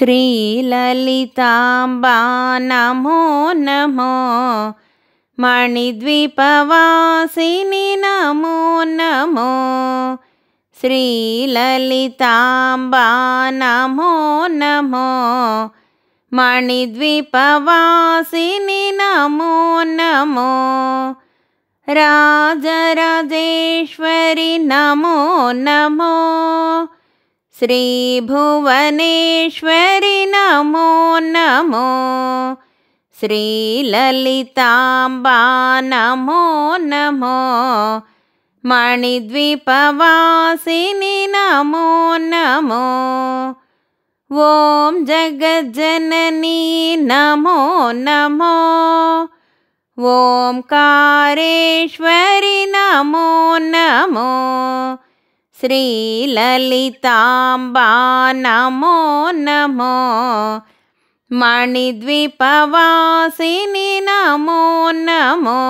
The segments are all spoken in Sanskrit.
श्रीललिताम्बा नमो नमो, मणिद्वीपवासिनि नमो नमो, श्रीललिताम्बा नमो नमो, मणिद्वीपवासिनि नमो नमो, राजराजेश्वरि नमो नमो, श्रीभुवनेश्वरि नमो नमो, श्रीललिताम्बा नमो नमो, मणिद्वीपवासिनि नमो नमो, ॐ जगज्जननी नमो नमो, ओंकारेश्वरि नमो नमो, श्रीललिताम्बा नमो नमो, मणिद्वीपवासिनि नमो नमो,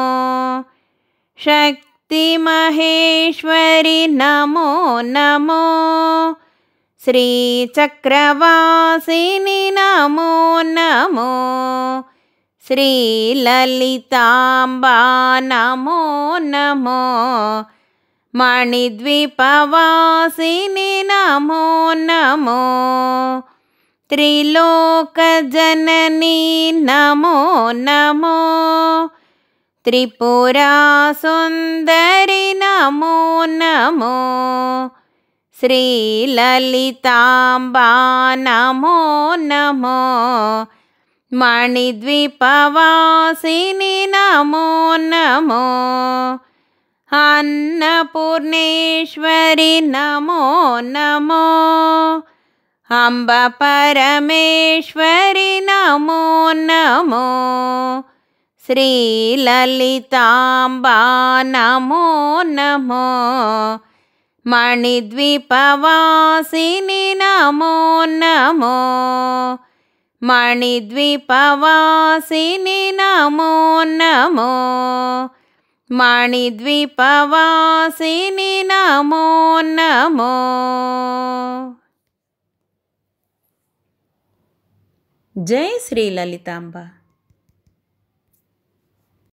शक्तिमहेश्वरि नमो नमो, श्रीचक्रवासिनि नमो नमो, श्रीललिताम्बा नमो नमो, मणिद्वीपवासिनि नमो नमो, त्रिलोकजननी नमो नमो, त्रिपुरासुन्दरि नमो नमो, श्रीललिताम्बा नमो नमो, मणिद्वीपवासिनि नमो नमो, अन्नपूर्णेश्वरि नमो नमो, अम्ब परमेश्वरि नमो नमो, श्रीललिताम्बा नमो नमो, मणिद्वीपवासिनि नमो नमो, मणिद्वीपवासिनि नमो नमो, मणिद्वीपवासिनि नमो नमो। जय श्री ललिताम्बा।